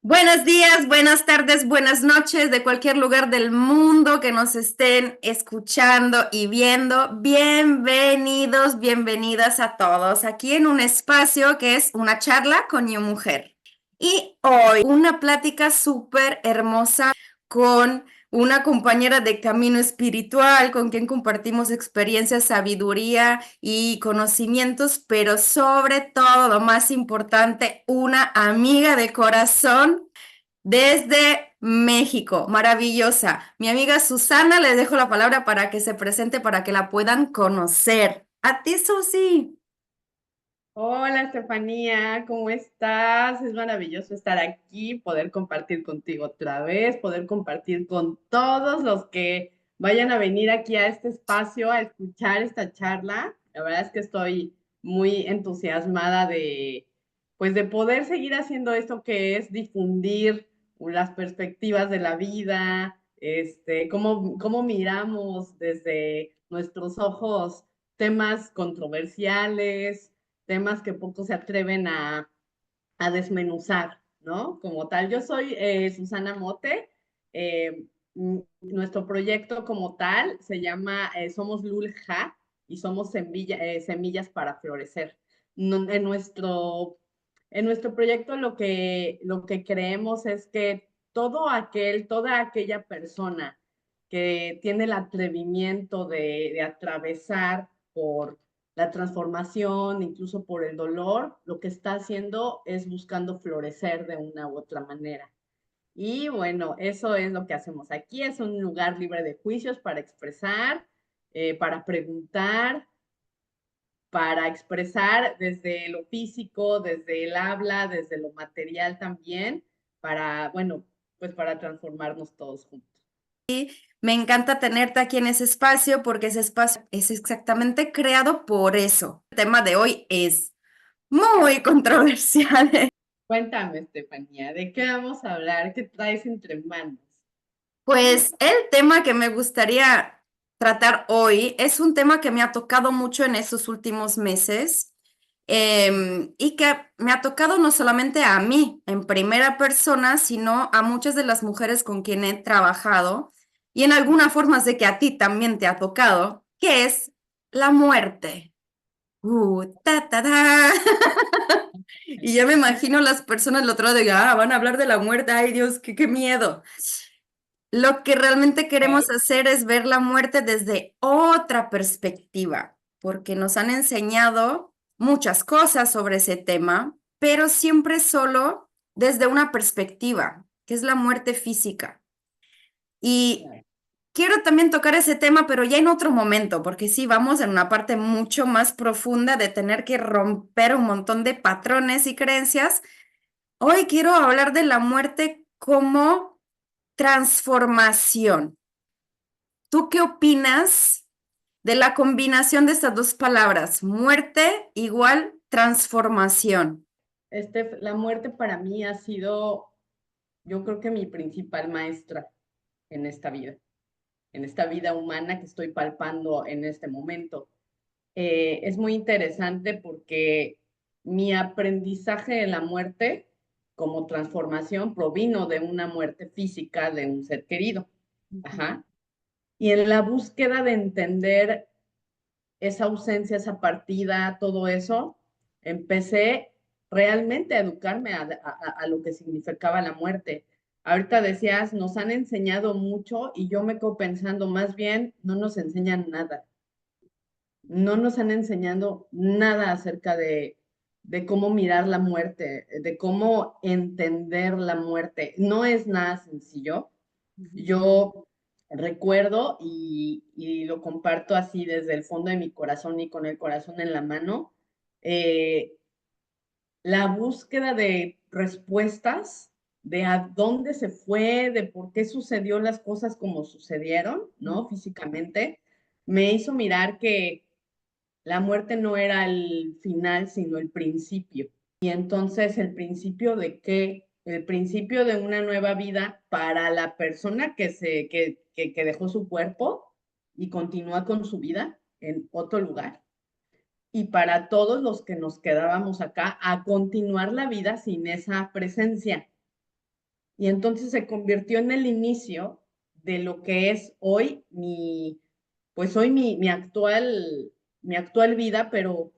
Buenos días, buenas tardes, buenas noches de cualquier lugar del mundo que nos estén escuchando y viendo. Bienvenidos, bienvenidas a todos aquí en un espacio que es una charla con Yo Mujer. Y hoy una plática súper hermosa con una compañera de camino espiritual con quien compartimos experiencias, sabiduría y conocimientos, pero sobre todo, lo más importante, una amiga de corazón desde México, maravillosa. Mi amiga Susana, le dejo la palabra para que se presente, para que la puedan conocer. A ti, Susi. Hola Estefanía, ¿cómo estás? Es maravilloso estar aquí, poder compartir contigo otra vez, poder compartir con todos los que vayan a venir aquí a este espacio a escuchar esta charla. La verdad es que estoy muy entusiasmada pues de poder seguir haciendo esto que es difundir las perspectivas de la vida, cómo miramos desde nuestros ojos temas controversiales, temas que pocos se atreven a desmenuzar, ¿no? Como tal. Yo soy Susana Mote. Nuestro proyecto como tal se llama Somos Lulja y somos semillas para florecer. En nuestro proyecto lo que creemos es que toda aquella persona que tiene el atrevimiento de atravesar por la transformación, incluso por el dolor, lo que está haciendo es buscando florecer de una u otra manera. Y bueno, eso es lo que hacemos aquí. Es un lugar libre de juicios para expresar, para preguntar, para expresar desde lo físico, desde el habla, desde lo material también, bueno, pues para transformarnos todos juntos. Me encanta tenerte aquí en ese espacio porque ese espacio es exactamente creado por eso. El tema de hoy es muy controversial. Cuéntame, Estefanía, ¿de qué vamos a hablar? ¿Qué traes entre manos? Pues el tema que me gustaría tratar hoy es un tema que me ha tocado mucho en estos últimos meses, y que me ha tocado no solamente a mí en primera persona, sino a muchas de las mujeres con quien he trabajado y en alguna forma sé que a ti también te ha tocado, que es la muerte. Ta. Y ya me imagino las personas del otro lado de, van a hablar de la muerte, ay Dios, qué miedo. Lo que realmente queremos Ok. hacer es ver la muerte desde otra perspectiva, porque nos han enseñado muchas cosas sobre ese tema, pero siempre solo desde una perspectiva, que es la muerte física. Y quiero también tocar ese tema, pero ya en otro momento, porque sí, vamos en una parte mucho más profunda de tener que romper un montón de patrones y creencias. Hoy quiero hablar de la muerte como transformación. ¿Tú qué opinas de la combinación de estas dos palabras? Muerte igual transformación. La muerte para mí ha sido, yo creo que mi principal maestra en esta vida humana que estoy palpando en este momento. Es muy interesante porque mi aprendizaje de la muerte como transformación provino de una muerte física de un ser querido. Ajá. Y en la búsqueda de entender esa ausencia, esa partida, todo eso, empecé realmente a educarme a lo que significaba la muerte. Ahorita decías, nos han enseñado mucho y yo me quedo pensando, más bien, no nos enseñan nada. No nos han enseñado nada acerca de cómo mirar la muerte, de cómo entender la muerte. No es nada sencillo. Yo recuerdo y lo comparto así desde el fondo de mi corazón y con el corazón en la mano, eh, la búsqueda de respuestas de a dónde se fue, de por qué sucedió las cosas como sucedieron, ¿no? Físicamente, me hizo mirar que la muerte no era el final, sino el principio. Y entonces, ¿el principio de qué? El principio de una nueva vida para la persona que dejó su cuerpo y continúa con su vida en otro lugar. Y para todos los que nos quedábamos acá a continuar la vida sin esa presencia. y entonces se convirtió en el inicio de lo que es hoy pues hoy mi actual vida, pero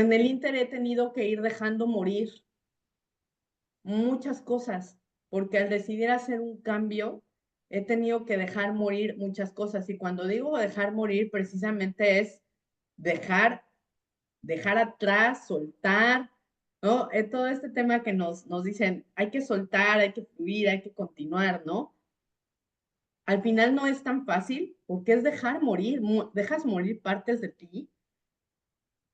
en el ínter he tenido que ir dejando morir muchas cosas, porque al decidir hacer un cambio, he tenido que dejar morir muchas cosas. Y cuando digo dejar morir, precisamente es dejar, dejar atrás, soltar, ¿no? Todo este tema que nos dicen, hay que soltar, hay que fluir, hay que continuar, ¿no? Al final no es tan fácil porque es dejar morir, dejas morir partes de ti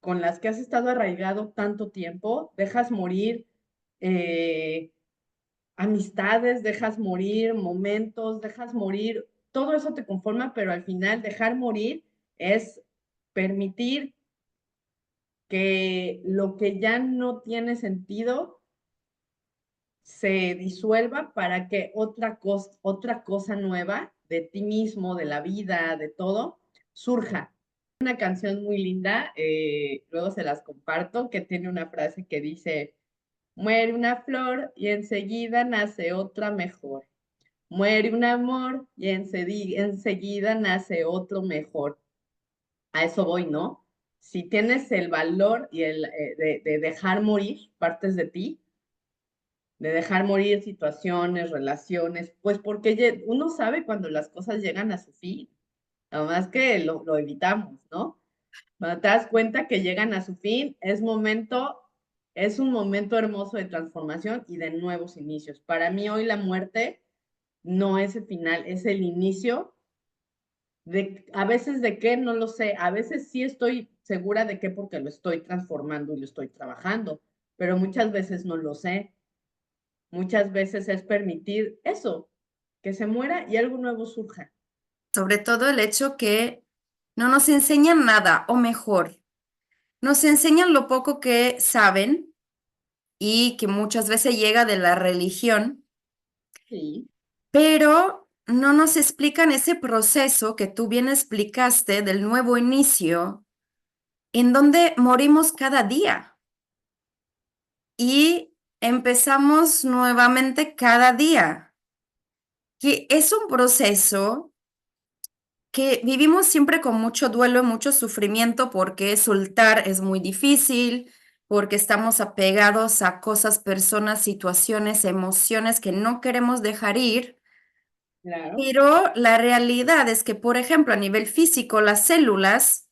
con las que has estado arraigado tanto tiempo, dejas morir eh, amistades, dejas morir momentos, dejas morir, todo eso te conforma, pero al final dejar morir es permitir que lo que ya no tiene sentido se disuelva para que otra cosa nueva de ti mismo, de la vida, de todo, surja. Una canción muy linda, luego se las comparto, que tiene una frase que dice, muere una flor y enseguida nace otra mejor. Muere un amor y enseguida nace otro mejor. A eso voy, ¿no? Si tienes el valor y de dejar morir partes de ti, de dejar morir situaciones, relaciones, pues porque uno sabe cuando las cosas llegan a su fin, nada más que lo evitamos, ¿no? Cuando te das cuenta que llegan a su fin, es un momento hermoso de transformación y de nuevos inicios. Para mí hoy la muerte no es el final, es el inicio a veces de qué, no lo sé, a veces sí estoy segura de qué porque lo estoy transformando y lo estoy trabajando, pero muchas veces no lo sé. Muchas veces es permitir eso, que se muera y algo nuevo surja. Sobre todo el hecho que no nos enseñan nada, o mejor, nos enseñan lo poco que saben y que muchas veces llega de la religión, Sí, pero no nos explican ese proceso que tú bien explicaste del nuevo inicio, en donde morimos cada día y empezamos nuevamente cada día, que es un proceso que vivimos siempre con mucho duelo y mucho sufrimiento porque soltar es muy difícil, porque estamos apegados a cosas, personas, situaciones, emociones que no queremos dejar ir. claro, Pero la realidad es que, por ejemplo, a nivel físico, las células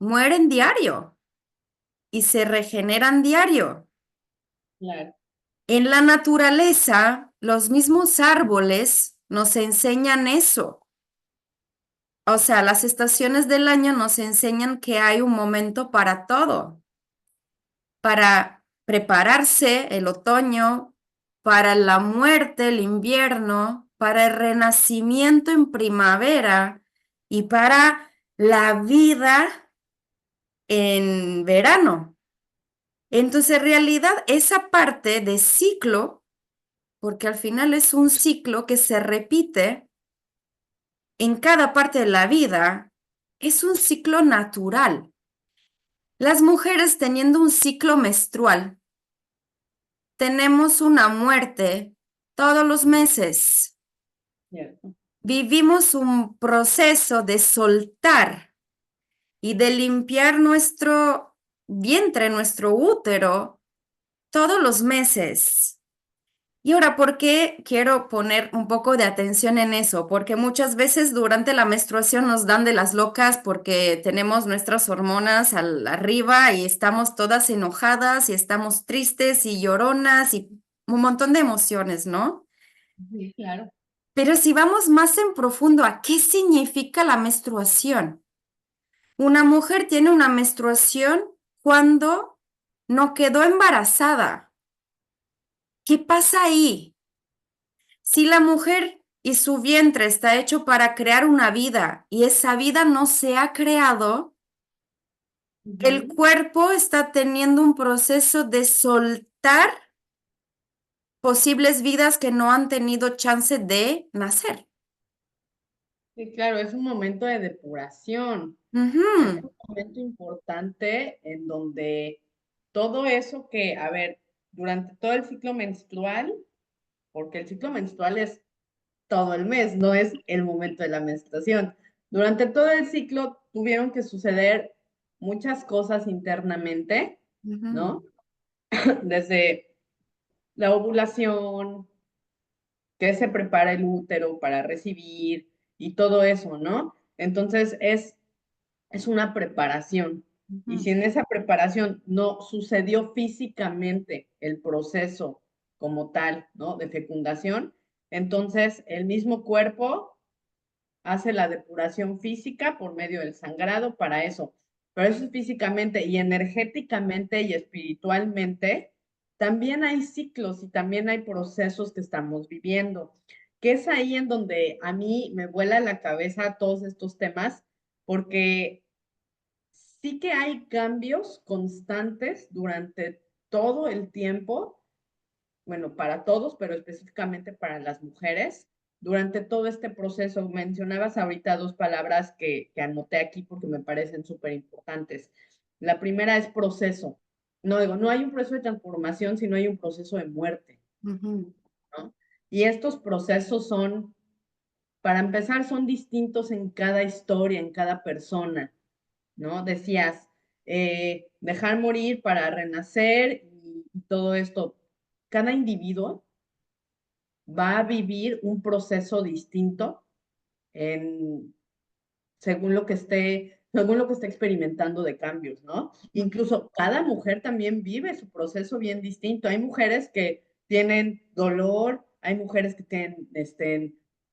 mueren diario y se regeneran diario. claro, En la naturaleza, los mismos árboles nos enseñan eso. O sea, las estaciones del año nos enseñan que hay un momento para todo, para prepararse el otoño, para la muerte el invierno, para el renacimiento en primavera y para la vida en verano. Entonces, en realidad, esa parte de ciclo, porque al final es un ciclo que se repite en cada parte de la vida, es un ciclo natural. Las mujeres teniendo un ciclo menstrual, tenemos una muerte todos los meses. cierto. Vivimos un proceso de soltar y de limpiar nuestro vientre, nuestro útero, todos los meses. Y ahora, ¿por qué quiero poner un poco de atención en eso? Porque muchas veces durante la menstruación nos dan de las locas porque tenemos nuestras hormonas arriba y estamos todas enojadas y estamos tristes y lloronas y un montón de emociones, ¿no? Sí, claro, Pero si vamos más en profundo a qué significa la menstruación. Una mujer tiene una menstruación cuando no quedó embarazada. ¿Qué pasa ahí? Si la mujer y su vientre está hecho para crear una vida y esa vida no se ha creado, el ujú. cuerpo está teniendo un proceso de soltar posibles vidas que no han tenido chance de nacer. Sí, claro, es un momento de depuración. Es Ujú. un momento importante en donde todo eso que, a ver, durante todo el ciclo menstrual, porque el ciclo menstrual es todo el mes, no es el momento de la menstruación. Durante todo el ciclo tuvieron que suceder muchas cosas internamente, Ujú, ¿no? Desde la ovulación, que se prepara el útero para recibir y todo eso, ¿no? Entonces es una preparación. Y ujú, si en esa preparación no sucedió físicamente el proceso como tal, ¿no? De fecundación, entonces el mismo cuerpo hace la depuración física por medio del sangrado para eso. Pero eso es físicamente y energéticamente y espiritualmente. También hay ciclos y también hay procesos que estamos viviendo, que es ahí en donde a mí me vuela la cabeza todos estos temas, porque sí que hay cambios constantes durante todo el tiempo, bueno, para todos, pero específicamente para las mujeres, durante todo este proceso. Mencionabas ahorita dos palabras que anoté aquí porque me parecen súper importantes. La primera es proceso. No digo, no hay un proceso de transformación, sino hay un proceso de muerte, ujú, ¿no? Y estos procesos son, para empezar, son distintos en cada historia, en cada persona, ¿no? Decías, dejar morir para renacer y todo esto. Cada individuo va a vivir un proceso distinto en, según lo que esté experimentando de cambios, ¿no? Incluso cada mujer también vive su proceso bien distinto. Hay mujeres que tienen dolor, hay mujeres que tienen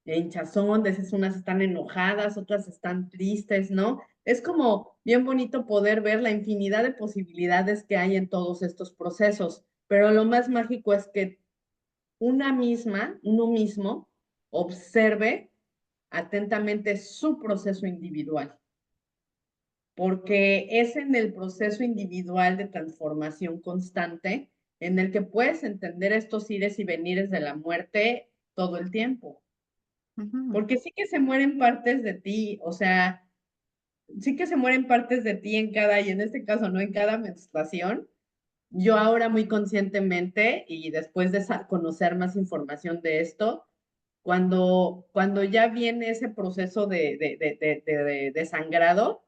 hinchazón, de esas unas están enojadas, otras están tristes, ¿no? Es como bien bonito poder ver la infinidad de posibilidades que hay en todos estos procesos, pero lo más mágico es que uno mismo, observe atentamente su proceso individual, porque es en el proceso individual de transformación constante en el que puedes entender estos ires y venires de la muerte todo el tiempo, ujú. porque sí que se mueren partes de ti, o sea, sí que se mueren partes de ti en cada, y en este caso no en cada menstruación. Yo ahora muy conscientemente y después de conocer más información de esto, cuando ya viene ese proceso de sangrado,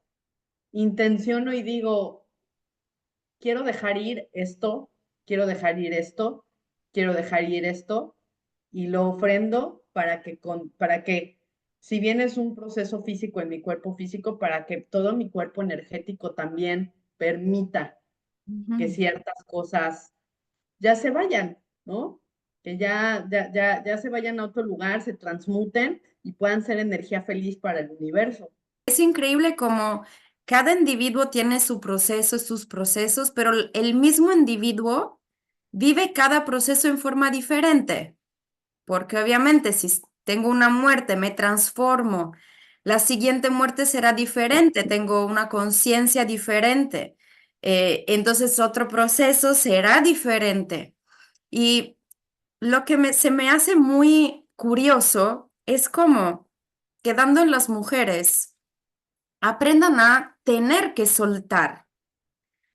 intenciono y digo, quiero dejar ir esto, quiero dejar ir esto, quiero dejar ir esto, y lo ofrendo para que, si bien es un proceso físico en mi cuerpo físico, para que todo mi cuerpo energético también permita que Ujú. ciertas cosas ya se vayan, ¿no? Que ya se vayan a otro lugar, se transmuten y puedan ser energía feliz para el universo. Es increíble como cada individuo tiene su proceso, sus procesos, pero el mismo individuo vive cada proceso en forma diferente, porque obviamente si tengo una muerte, me transformo, la siguiente muerte será diferente, tengo una conciencia diferente, entonces otro proceso será diferente. Y lo que se me hace muy curioso es cómo, quedando en las mujeres, aprendan a tener que soltar,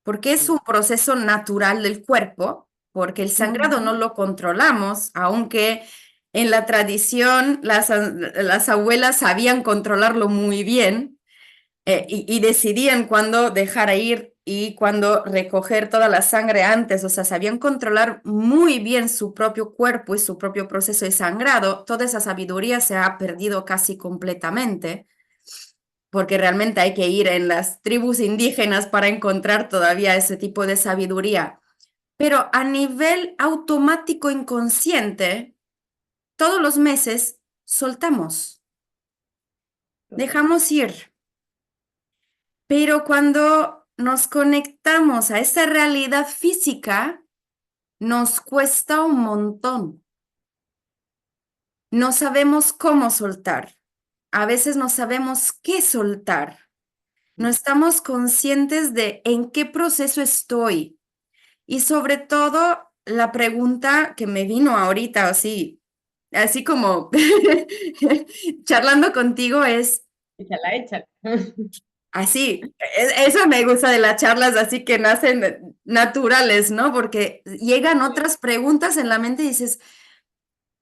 porque es un proceso natural del cuerpo, porque el sangrado no Ujú. lo controlamos, aunque en la tradición las abuelas sabían controlarlo muy bien, y decidían cuándo dejar ir y cuándo recoger toda la sangre antes, o sea, sabían controlar muy bien su propio cuerpo y su propio proceso de sangrado. Toda esa sabiduría se ha perdido casi completamente, porque realmente hay que ir en las tribus indígenas para encontrar todavía ese tipo de sabiduría. Pero a nivel automático inconsciente, todos los meses soltamos, Total. dejamos ir. Pero cuando nos conectamos a esa realidad física, nos cuesta un montón. No sabemos cómo soltar. A veces no sabemos qué soltar. No estamos conscientes de en qué proceso estoy. Y sobre todo, la pregunta que me vino ahorita, así como charlando contigo, es Échala, échala. así. Eso me gusta de las charlas, así que nacen naturales, ¿no? Porque llegan otras preguntas en la mente y dices,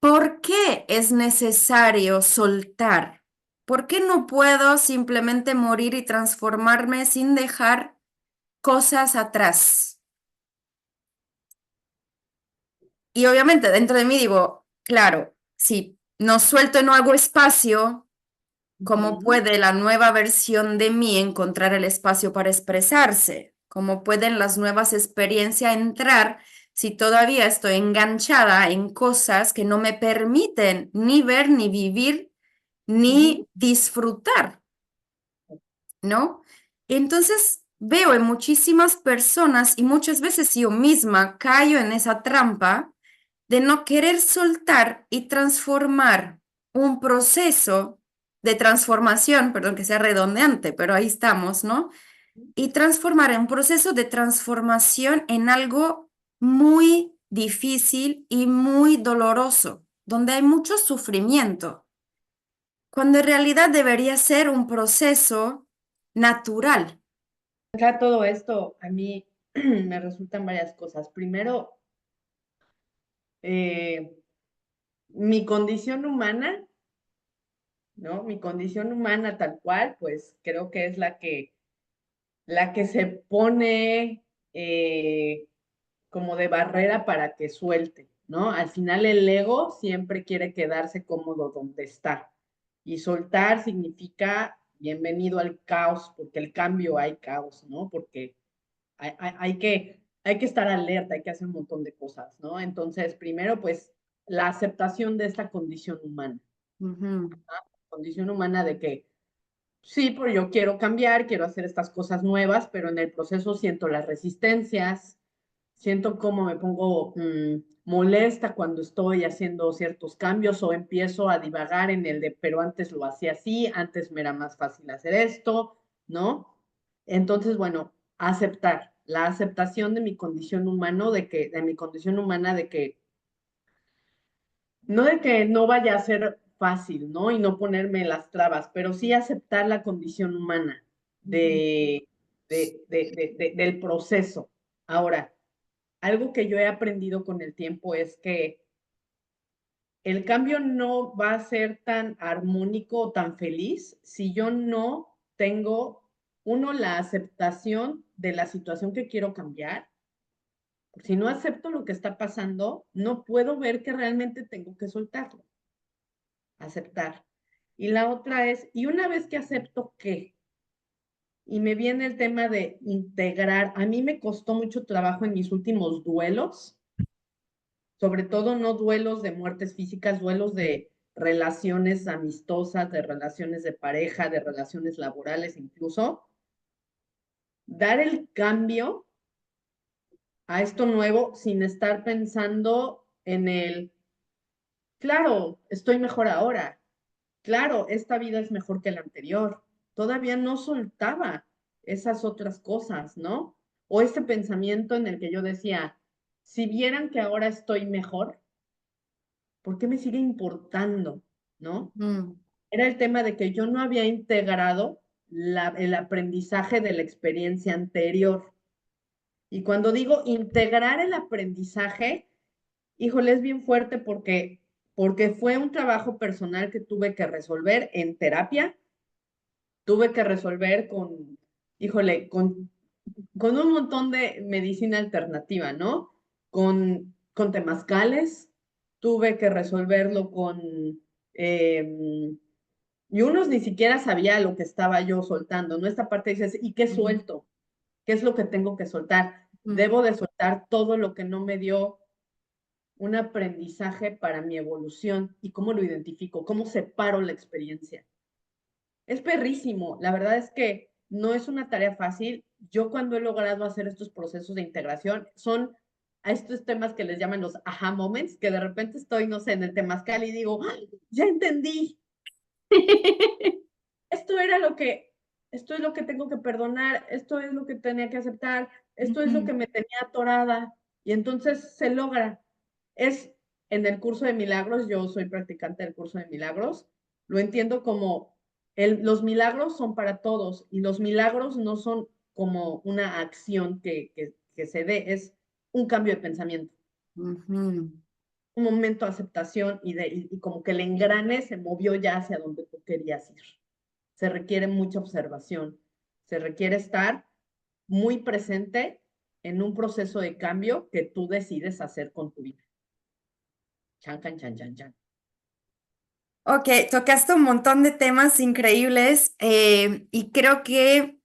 ¿Por qué es necesario soltar? ¿Por qué no puedo simplemente morir y transformarme sin dejar cosas atrás? Y obviamente dentro de mí digo, claro, si no suelto y no hago espacio, ¿cómo Ujú. puede la nueva versión de mí encontrar el espacio para expresarse? ¿Cómo pueden las nuevas experiencias entrar si todavía estoy enganchada en cosas que no me permiten ni ver, ni vivir, Ujú. ni disfrutar, ¿no? Entonces veo en muchísimas personas y muchas veces yo misma caigo en esa trampa de no querer soltar y transformar un proceso de transformación, perdón que sea redundante, pero ahí estamos, ¿no? Y transformar un proceso de transformación en algo muy difícil y muy doloroso, donde hay mucho sufrimiento, cuando en realidad debería ser un proceso natural. Acá todo esto a mí me resultan varias cosas. Primero, eh, mi condición humana, ¿no? Mi condición humana tal cual, pues creo que es la que se pone como de barrera para que suelte, ¿no? Al final el ego siempre quiere quedarse cómodo donde está. Y soltar significa bienvenido al caos, porque el cambio hay caos, ¿no? Porque hay que estar alerta, hay que hacer un montón de cosas, ¿no? Entonces, primero, pues, la aceptación de esta Ujú, condición humana de que sí, pero yo quiero cambiar, quiero hacer estas cosas nuevas, pero en el proceso siento las resistencias, siento cómo me pongo molesta cuando estoy haciendo ciertos cambios o empiezo a divagar en el de, pero antes lo hacía así, antes me era más fácil hacer esto, ¿no? Entonces, bueno, aceptar, la aceptación de mi condición humano, de mi condición humana, de que no vaya a ser fácil, ¿no? Y no ponerme las trabas, pero sí aceptar la condición humana ujú, del proceso. Ahora, algo que yo he aprendido con el tiempo es que el cambio no va a ser tan armónico o tan feliz si yo no tengo, uno, la aceptación de la situación que quiero cambiar. Si no acepto lo que está pasando, no puedo ver que realmente tengo que soltarlo, aceptar. Y la otra es, y una vez que acepto qué, y me viene el tema de integrar, a mí me costó mucho trabajo en mis últimos duelos, sobre todo no duelos de muertes físicas, duelos de relaciones amistosas, de relaciones de pareja, de relaciones laborales incluso, dar el cambio a esto nuevo sin estar pensando en el, claro, estoy mejor ahora, claro, esta vida es mejor que la anterior. Todavía no soltaba esas otras cosas, ¿no? O ese pensamiento en el que yo decía, si vieran que ahora estoy mejor, ¿por qué me sigue importando? ¿No? ujú, Era el tema de que yo no había integrado el aprendizaje de la experiencia anterior. Y cuando digo integrar el aprendizaje, híjole, es bien fuerte porque fue un trabajo personal que tuve que resolver en terapia, tuve que resolver híjole, con un montón de medicina alternativa, ¿no? Con temazcales, tuve que resolverlo eh, y unos ni siquiera sabía lo que estaba yo soltando, ¿no? Esta parte dices, ¿y qué ujú, suelto? ¿Qué es lo que tengo que soltar? ujú, Debo de soltar todo lo que no me dio un aprendizaje para mi evolución y cómo lo identifico, cómo separo la experiencia. Es perrísimo, la verdad es que no es una tarea fácil. Yo cuando he logrado hacer estos procesos de integración son a estos temas que les llaman los aha moments, que de repente estoy, no sé, en el temazcal y digo, ¡ay, ya entendí! Esto era esto es lo que tengo que perdonar, esto es lo que tenía que aceptar, esto es lo que ujú, me tenía atorada y entonces se logra. Es en el curso de milagros, yo soy practicante del curso de milagros, lo entiendo como los milagros son para todos y los milagros no son como una acción que se dé, es un cambio de pensamiento. ujú. un momento de aceptación y como que el engrane se movió ya hacia donde tú querías ir. Se requiere mucha observación, se requiere estar muy presente en un proceso de cambio que tú decides hacer con tu vida. Chan, chan, chan, chan, chan. Ok, tocaste un montón de temas increíbles y creo que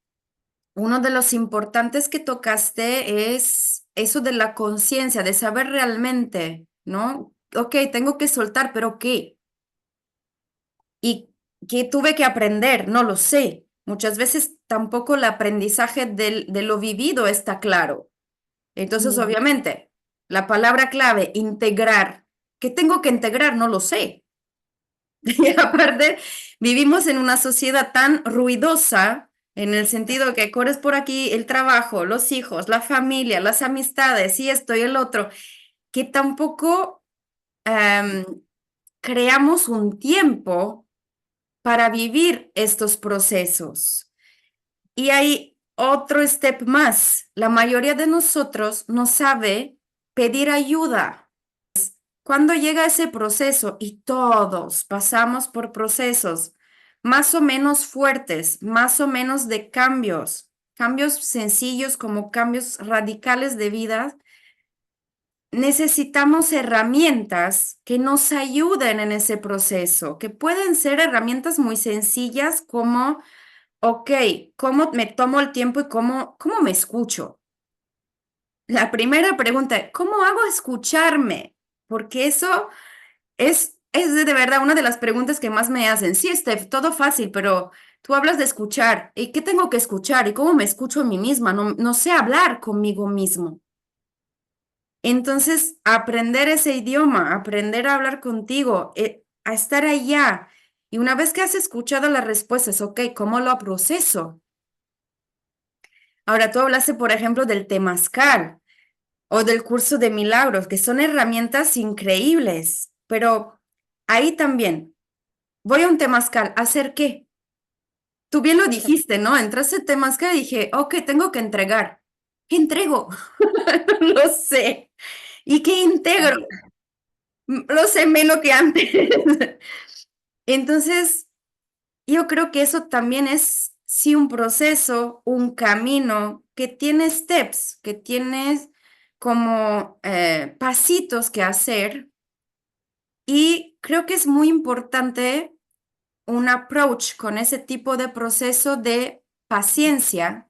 uno de los importantes que tocaste es eso de la conciencia, de saber realmente, ¿no? Ok, tengo que soltar, pero ¿qué? ¿Y qué tuve que aprender? No lo sé. Muchas veces tampoco el aprendizaje de lo vivido está claro. Entonces, Mm. obviamente, la palabra clave, integrar. ¿Qué tengo que integrar? No lo sé. Y aparte, vivimos en una sociedad tan ruidosa en el sentido que corres por aquí el trabajo, los hijos, la familia, las amistades y esto y el otro, que tampoco em, creamos un tiempo para vivir estos procesos. Y hay otro step más. La mayoría de nosotros no sabe pedir ayuda. Cuando llega ese proceso, y todos pasamos por procesos más o menos fuertes, más o menos de cambios, cambios sencillos como cambios radicales de vida, necesitamos herramientas que nos ayuden en ese proceso, que pueden ser herramientas muy sencillas como, ok, ¿cómo me tomo el tiempo y cómo me escucho? La primera pregunta, ¿cómo hago escucharme? Porque eso es de verdad una de las preguntas que más me hacen. Sí, Steph, todo fácil, pero tú hablas de escuchar. ¿Y qué tengo que escuchar? ¿Y cómo me escucho a mí misma? No sé hablar conmigo mismo. Entonces, aprender ese idioma, aprender a hablar contigo, a estar allá. Y una vez que has escuchado las respuestas, ok, ¿cómo lo proceso? Ahora, tú hablaste, por ejemplo, del temazcal o del curso de milagros, que son herramientas increíbles, pero ahí también, voy a un temazcal, ¿a ¿hacer qué? Tú bien lo dijiste, ¿no? Entraste a temazcal y dije, ok, tengo que entregar. ¿Qué entrego? No sé. ¿Y qué integro? Lo sé menos que antes. Entonces, yo creo que eso también es, sí, un proceso, un camino que tiene steps, que tienes como pasitos que hacer. Y creo que es muy importante un approach con ese tipo de proceso de paciencia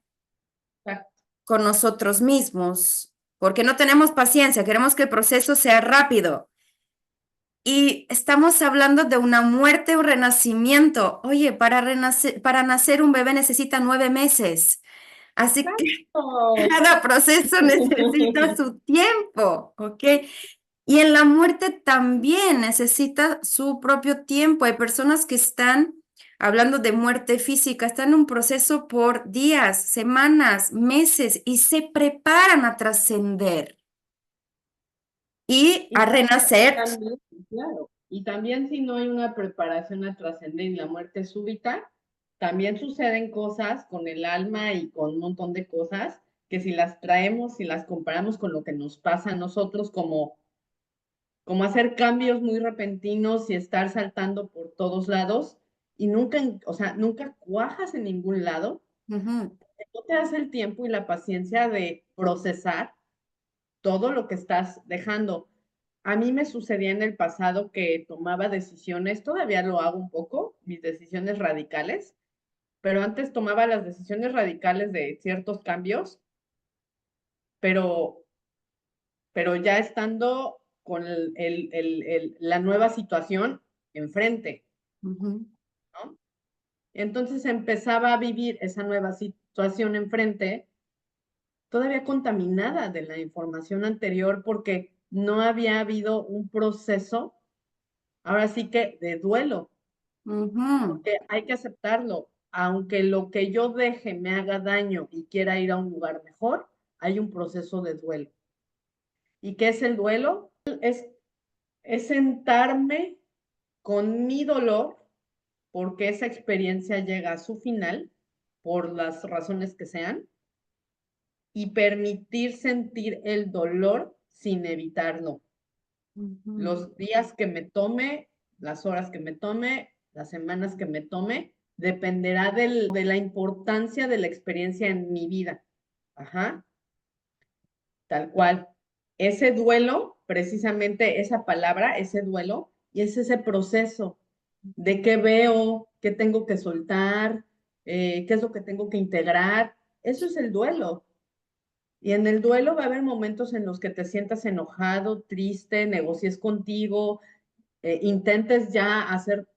con nosotros mismos, porque no tenemos paciencia, queremos que el proceso sea rápido. Y estamos hablando de una muerte o renacimiento. Oye, para nacer un bebé necesita 9 meses. Así que Oh. cada proceso necesita su tiempo, ¿ok? Y en la muerte también necesita su propio tiempo. Hay personas que están, hablando de muerte física, están en un proceso por días, semanas, meses y se preparan a trascender y Y a renacer. también, claro, y también si no hay una preparación a trascender y la muerte súbita, también suceden cosas con el alma y con un montón de cosas que si las traemos, si las comparamos con lo que nos pasa a nosotros, como hacer cambios muy repentinos y estar saltando por todos lados y nunca, o sea, nunca cuajas en ningún lado, Ujú, no te das el tiempo y la paciencia de procesar todo lo que estás dejando. A mí me sucedía en el pasado que tomaba decisiones, todavía lo hago un poco, mis decisiones radicales, pero antes tomaba las decisiones radicales de ciertos cambios, pero, pero ya estando con la nueva situación enfrente, ujú, ¿no? Entonces empezaba a vivir esa nueva situación enfrente, todavía contaminada de la información anterior porque no había habido un proceso, ahora sí que de duelo, ujú, porque hay que aceptarlo. Aunque lo que yo deje me haga daño y quiera ir a un lugar mejor, hay un proceso de duelo. ¿Y qué es el duelo? Es sentarme con mi dolor porque esa experiencia llega a su final, por las razones que sean, y permitir sentir el dolor sin evitarlo. Ujú, Los días que me tome, las horas que me tome, las semanas que me tome, dependerá de la importancia de la experiencia en mi vida. Ajá, tal cual. Ese duelo, precisamente esa palabra, ese duelo, y es ese proceso de qué veo, qué tengo que soltar, qué es lo que tengo que integrar. Eso es el duelo. Y en el duelo va a haber momentos en los que te sientas enojado, triste, negocies contigo, intentes ya hacer,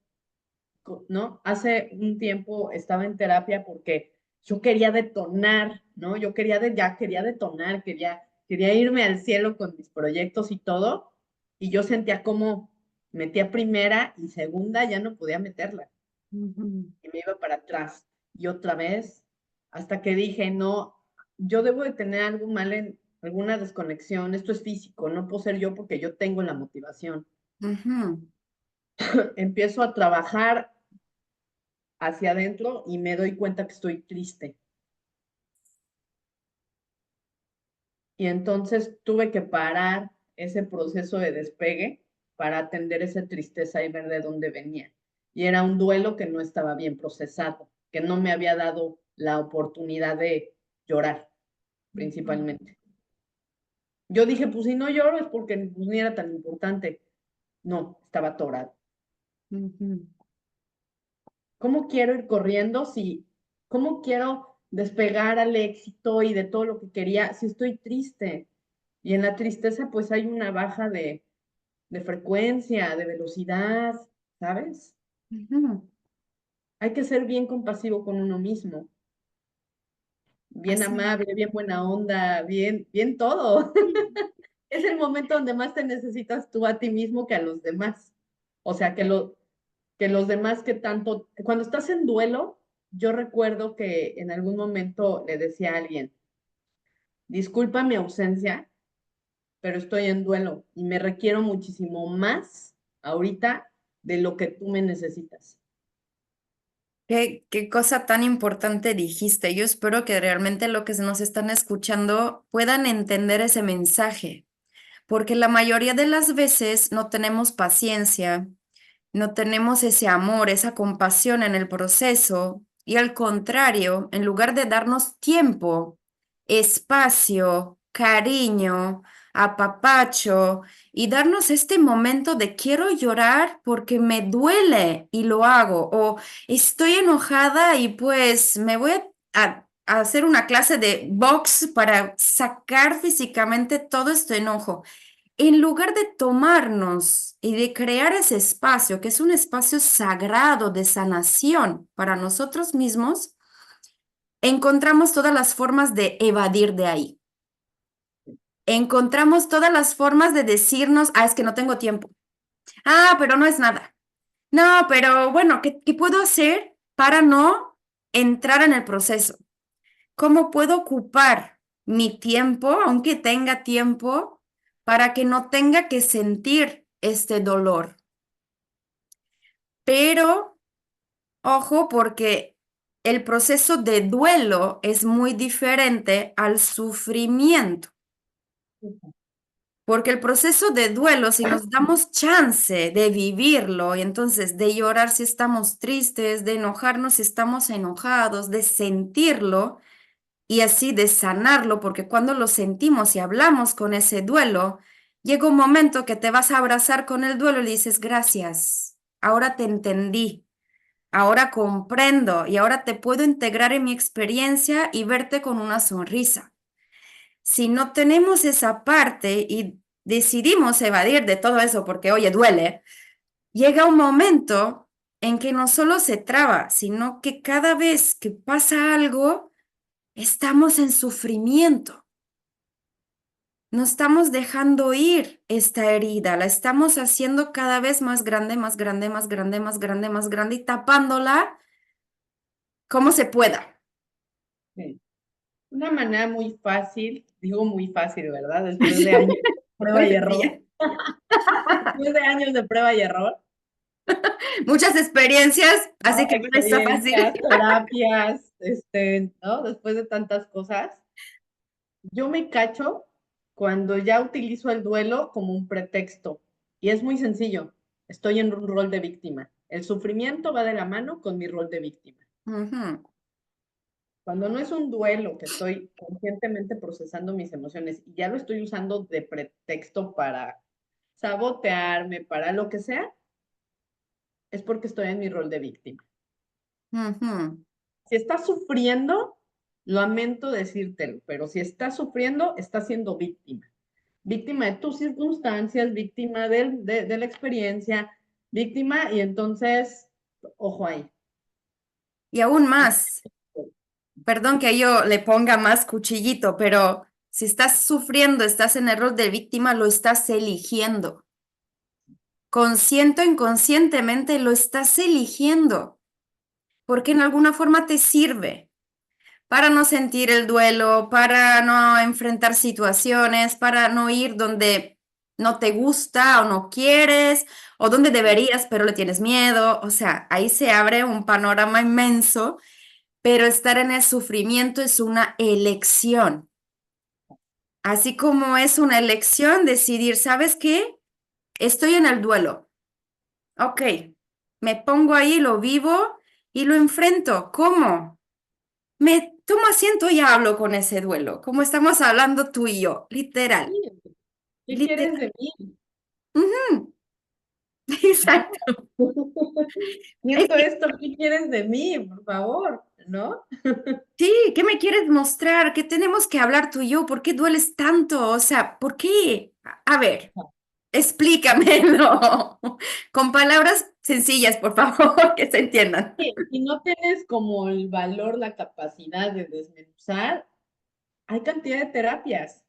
¿no? Hace un tiempo estaba en terapia porque yo quería detonar, ¿no? Yo ya quería detonar, quería irme al cielo con mis proyectos y todo, y yo sentía como metía primera y segunda, ya no podía meterla, ujú. y me iba para atrás, y otra vez, hasta que dije, no, yo debo de tener algo mal en alguna desconexión, esto es físico, no puedo ser yo porque yo tengo la motivación. Ujú. Empiezo a trabajar hacia adentro y me doy cuenta que estoy triste. Y entonces tuve que parar ese proceso de despegue para atender esa tristeza y ver de dónde venía. Y era un duelo que no estaba bien procesado, que no me había dado la oportunidad de llorar, principalmente. Yo dije, pues si no lloro es porque pues, ni era tan importante. No, estaba atorado. Ujú. ¿Cómo quiero ir corriendo si, cómo quiero despegar al éxito y de todo lo que quería si estoy triste? Y en la tristeza pues hay una baja de frecuencia, de velocidad, ¿sabes? Ujú. Hay que ser bien compasivo con uno mismo, bien Así. amable, bien buena onda, bien todo. Es el momento donde más te necesitas tú a ti mismo que a los demás. O sea, que los demás que tanto, cuando estás en duelo, yo recuerdo que en algún momento le decía a alguien, disculpa mi ausencia, pero estoy en duelo y me requiero muchísimo más ahorita de lo que tú me necesitas. Qué cosa tan importante dijiste. Yo espero que realmente lo que nos están escuchando puedan entender ese mensaje, porque la mayoría de las veces no tenemos paciencia, no tenemos ese amor, esa compasión en el proceso y al contrario, en lugar de darnos tiempo, espacio, cariño, apapacho y darnos este momento de quiero llorar porque me duele y lo hago o estoy enojada y pues me voy a hacer una clase de box para sacar físicamente todo este enojo en lugar de tomarnos y de crear ese espacio, que es un espacio sagrado de sanación para nosotros mismos, encontramos todas las formas de evadir de ahí. Encontramos todas las formas de decirnos, es que no tengo tiempo. Pero no es nada. No, pero bueno, ¿qué puedo hacer para no entrar en el proceso? ¿Cómo puedo ocupar mi tiempo, aunque tenga tiempo, para que no tenga que sentir este dolor? Pero, ojo, porque el proceso de duelo es muy diferente al sufrimiento. Porque el proceso de duelo, si nos damos chance de vivirlo y entonces de llorar si estamos tristes, de enojarnos si estamos enojados, de sentirlo, y así de sanarlo, porque cuando lo sentimos y hablamos con ese duelo, llega un momento que te vas a abrazar con el duelo y le dices, gracias, ahora te entendí, ahora comprendo y ahora te puedo integrar en mi experiencia y verte con una sonrisa. Si no tenemos esa parte y decidimos evadir de todo eso porque, oye, duele, llega un momento en que no solo se traba, sino que cada vez que pasa algo, estamos en sufrimiento, no estamos dejando ir esta herida, la estamos haciendo cada vez más grande, más grande, más grande, más grande, más grande y tapándola como se pueda. Sí. Una manera muy fácil, digo muy fácil, ¿verdad? Después de años de prueba Muy y sencilla. error, después de años de prueba y error, Muchas experiencias, así ¿no? que no está fácil. Experiencias, terapias, ¿no? Después de tantas cosas, yo me cacho cuando ya utilizo el duelo como un pretexto. Y es muy sencillo. Estoy en un rol de víctima. El sufrimiento va de la mano con mi rol de víctima. Ujú. Cuando no es un duelo que estoy conscientemente procesando mis emociones y ya lo estoy usando de pretexto para sabotearme, para lo que sea, es porque estoy en mi rol de víctima. Ujú. Si estás sufriendo, lamento decírtelo, pero si estás sufriendo, estás siendo víctima. Víctima de tus circunstancias, víctima de la experiencia, víctima, y entonces, ojo ahí. Y aún más, perdón que yo le ponga más cuchillito, pero si estás sufriendo, estás en el rol de víctima, lo estás eligiendo. Consciente o inconscientemente lo estás eligiendo, porque en alguna forma te sirve para no sentir el duelo, para no enfrentar situaciones, para no ir donde no te gusta o no quieres, o donde deberías, pero le tienes miedo. O sea, ahí se abre un panorama inmenso, pero estar en el sufrimiento es una elección. Así como es una elección decidir, ¿sabes qué? Estoy en el duelo. Ok, me pongo ahí, lo vivo y lo enfrento. ¿Cómo? Me tomo asiento y hablo con ese duelo, como estamos hablando tú y yo, literal, ¿Qué quieres literal. de mí? Ujú. Exacto. Es Siento que, esto, ¿qué quieres de mí? Por favor, ¿no? sí, ¿qué me quieres mostrar? ¿Qué tenemos que hablar tú y yo? ¿Por qué dueles tanto? O sea, ¿por qué? A ver, explícamelo. Con palabras sencillas, por favor, que se entiendan. Si no tienes como el valor, la capacidad de desmenuzar, hay cantidad de terapias.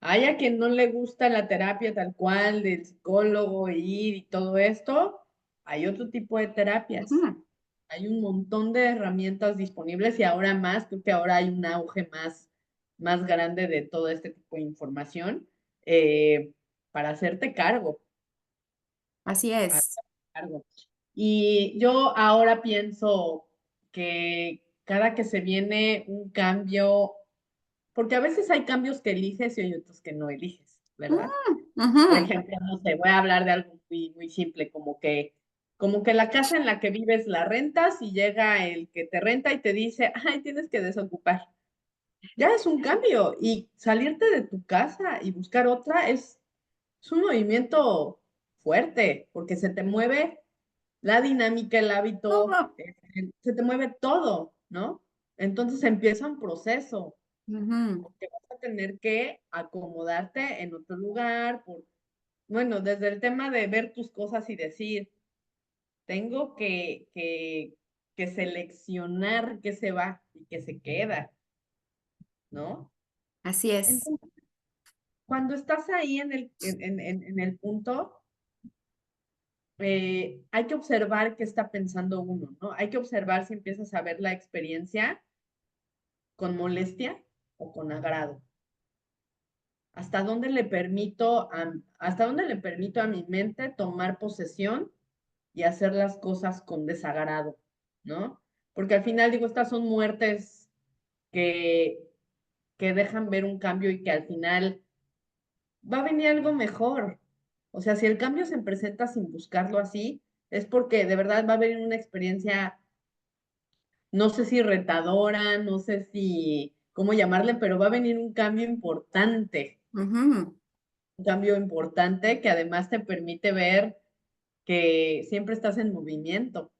Hay a quien no le gusta la terapia tal cual, del psicólogo, ir y todo esto, hay otro tipo de terapias. Ujú. Hay un montón de herramientas disponibles y ahora más, creo que ahora hay un auge más grande de todo este tipo de información eh, para hacerte cargo, Así para es. hacerte cargo. Y yo ahora pienso que cada que se viene un cambio, porque a veces hay cambios que eliges y hay otros que no eliges, ¿verdad? Por Ujú. ejemplo, no sé, voy a hablar de algo muy simple, como que la casa en la que vives la rentas y llega el que te renta y te dice, ay, tienes que desocupar. Ya es un cambio y salirte de tu casa y buscar otra es un movimiento fuerte porque se te mueve la dinámica, el hábito, Todo. se te mueve todo, ¿no? Entonces empieza un proceso Ujú. porque vas a tener que acomodarte en otro lugar, bueno, desde el tema de ver tus cosas y decir, tengo que seleccionar qué se va y qué se queda, ¿no? Así es. Entonces, cuando estás ahí en el punto, hay que observar qué está pensando uno, ¿no? Hay que observar si empiezas a ver la experiencia con molestia o con agrado. ¿Hasta dónde le permito a mi mente tomar posesión y hacer las cosas con desagrado, ¿no? Porque al final, digo, estas son muertes que, que dejan ver un cambio y que al final va a venir algo mejor. O sea, si el cambio se presenta sin buscarlo así, es porque de verdad va a haber una experiencia, no sé si retadora, no sé si cómo llamarle, pero va a venir Ujú. un cambio importante que además te permite ver que siempre estás en movimiento.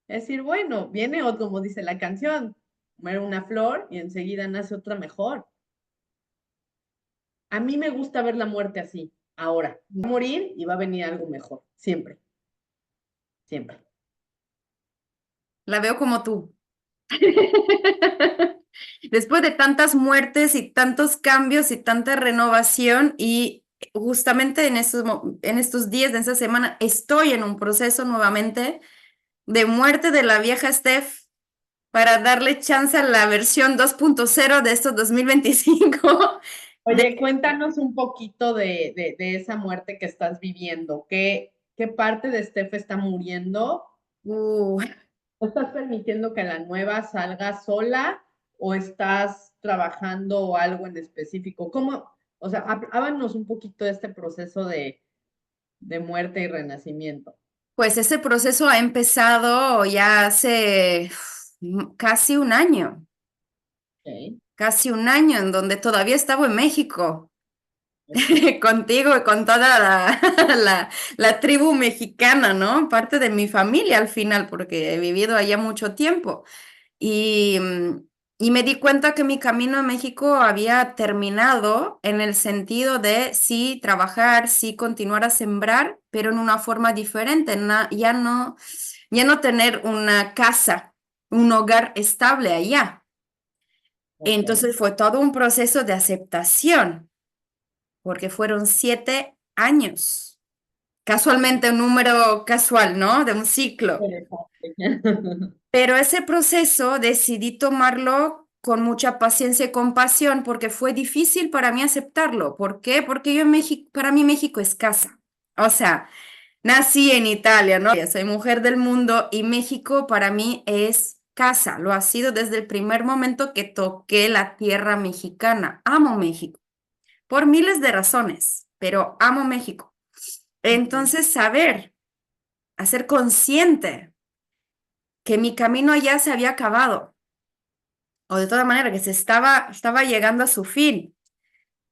Es decir, bueno, viene o como dice la canción, muere una flor y enseguida nace otra mejor. A mí me gusta ver la muerte así, ahora. Va a morir y va a venir algo mejor, siempre, siempre. La veo como tú. Después de tantas muertes y tantos cambios y tanta renovación y justamente en estos días de esta semana estoy en un proceso nuevamente de muerte de la vieja Steph para darle chance a la versión 2.0 de estos 2025. De, Oye, cuéntanos un poquito de esa muerte que estás viviendo. ¿Qué parte de Steph está muriendo? uh, ¿Estás permitiendo que la nueva salga sola o estás trabajando algo en específico? ¿Cómo? O sea, háblanos un poquito de este proceso de muerte y renacimiento. Pues ese proceso ha empezado ya hace casi un año, Ok, casi un año en donde todavía estaba en México, ok, contigo y con toda la tribu mexicana, ¿no? Parte de mi familia al final, porque he vivido allá mucho tiempo. Y, y me di cuenta que mi camino a México había terminado en el sentido de sí trabajar, sí continuar a sembrar, pero en una forma diferente, ya no tener una casa, un hogar estable allá. ok. Entonces fue todo un proceso de aceptación, porque fueron 7 años. Casualmente un número casual, ¿no? De un ciclo. Interesante. Pero ese proceso decidí tomarlo con mucha paciencia y compasión porque fue difícil para mí aceptarlo. ¿Por qué? Porque yo en México, para mí México es casa. O sea, nací en Italia, ¿no? Soy mujer del mundo y México para mí es casa. Lo ha sido desde el primer momento que toqué la tierra mexicana. Amo México por miles de razones, pero amo México. Ujú. Entonces, saber, hacer consciente que mi camino allá se había acabado o de toda manera que estaba llegando a su fin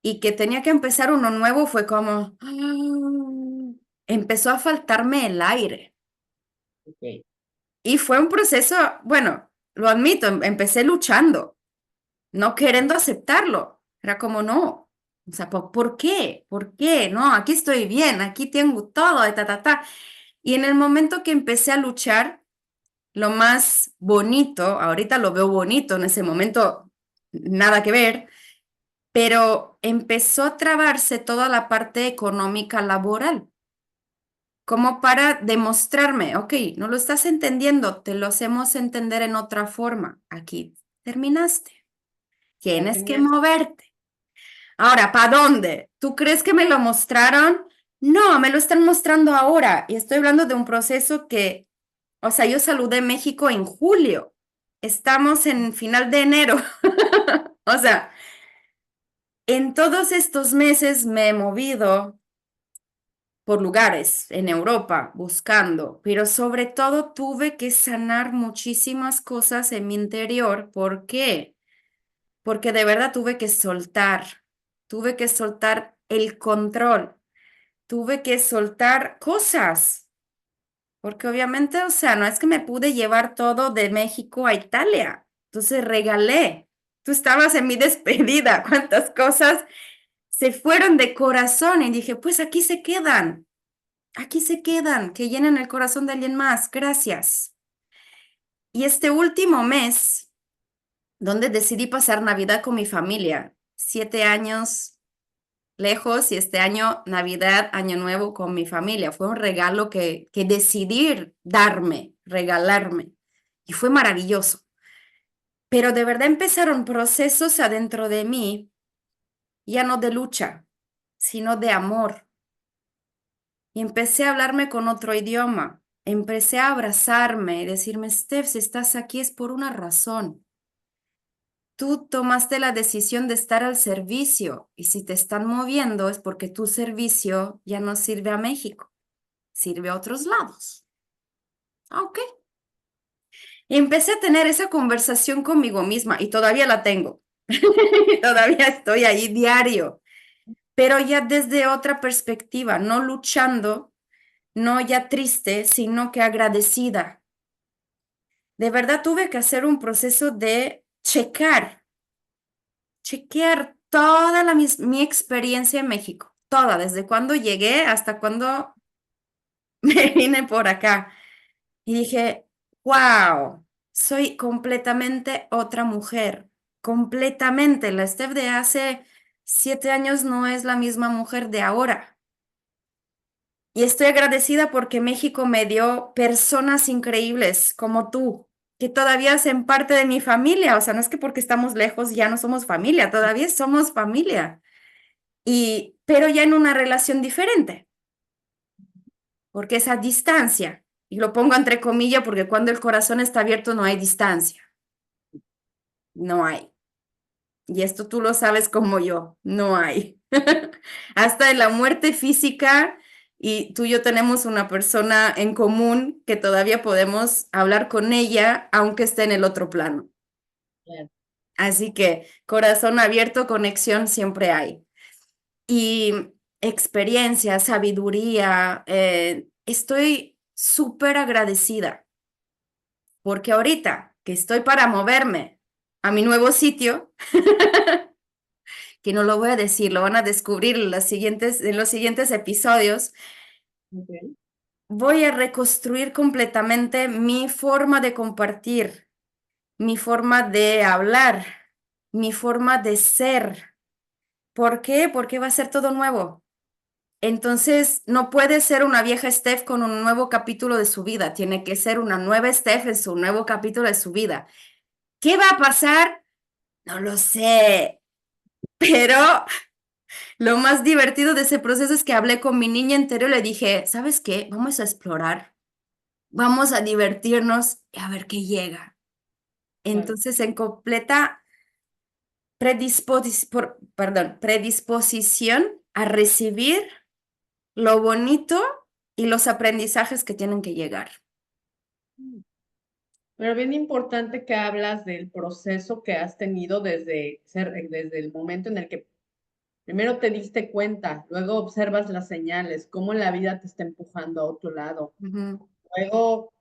y que tenía que empezar uno nuevo, fue como, empezó a faltarme el aire. Ok. Y fue un proceso, bueno, lo admito, empecé luchando, no queriendo aceptarlo. Era como, no, o sea, ¿por qué? ¿Por qué? No, aquí estoy bien, aquí tengo todo, ta. Y en el momento que empecé a luchar, lo más bonito, ahorita lo veo bonito, en ese momento nada que ver, pero empezó a trabarse toda la parte económica laboral, como para demostrarme, ok, no lo estás entendiendo, te lo hacemos entender en otra forma. Aquí terminaste, Ya tienes que tenías, moverte. Ahora, ¿para dónde? ¿Tú crees que me lo mostraron? No, me lo están mostrando ahora y estoy hablando de un proceso que, o sea, yo saludé México en julio, estamos en final de enero, o sea, en todos estos meses me he movido por lugares en Europa buscando, pero sobre todo tuve que sanar muchísimas cosas en mi interior. ¿Por qué? Porque de verdad tuve que soltar el control, tuve que soltar cosas, porque obviamente, o sea, no es que me pude llevar todo de México a Italia, entonces regalé. Tú estabas en mi despedida, cuántas cosas se fueron de corazón y dije, pues aquí se quedan, que llenen el corazón de alguien más, gracias. Y este último mes, donde decidí pasar Navidad con mi familia, 7 años lejos y este año Navidad, Año Nuevo con mi familia, fue un regalo que decidí darme, regalarme, y fue maravilloso. Pero de verdad empezaron procesos adentro de mí, ya no de lucha, sino de amor. Y empecé a hablarme con otro idioma. Empecé a abrazarme y decirme, Steph, si estás aquí es por una razón. Tú tomaste la decisión de estar al servicio y si te están moviendo es porque tu servicio ya no sirve a México, sirve a otros lados. Ah, ok. Y empecé a tener esa conversación conmigo misma y todavía la tengo. Todavía estoy ahí diario, pero ya desde otra perspectiva, no luchando, no ya triste, sino que agradecida. De verdad tuve que hacer un proceso de chequear toda mi experiencia en México, toda, desde cuando llegué hasta cuando me vine por acá. Y dije, wow, soy completamente otra mujer, completamente. La Steph de hace 7 años no es la misma mujer de ahora. Y estoy agradecida porque México me dio personas increíbles como tú, que todavía hacen parte de mi familia. O sea, no es que porque estamos lejos ya no somos familia, todavía somos familia. Pero ya en una relación diferente, porque esa distancia, y lo pongo entre comillas porque cuando el corazón está abierto no hay distancia, no hay. Y esto tú lo sabes como yo, no hay. Hasta en la muerte física, y tú y yo tenemos una persona en común que todavía podemos hablar con ella, aunque esté en el otro plano. Claro. Así que corazón abierto, conexión siempre hay. Y experiencia, sabiduría, estoy súper agradecida porque ahorita que estoy para moverme a mi nuevo sitio, que no lo voy a decir, lo van a descubrir en los siguientes episodios, Ok. voy a reconstruir completamente mi forma de compartir, mi forma de hablar, mi forma de ser. ¿Por qué? Porque va a ser todo nuevo. Entonces, no puede ser una vieja Steph con un nuevo capítulo de su vida, tiene que ser una nueva Steph en su nuevo capítulo de su vida. ¿Qué va a pasar? No lo sé, pero lo más divertido de ese proceso es que hablé con mi niña interior, le dije, ¿sabes qué? Vamos a explorar, vamos a divertirnos y a ver qué llega. Claro. Entonces, en completa predisposición a recibir lo bonito y los aprendizajes que tienen que llegar. Pero bien importante que hablas del proceso que has tenido desde el momento en el que primero te diste cuenta, luego observas las señales, cómo la vida te está empujando a otro lado. Ujú. Luego,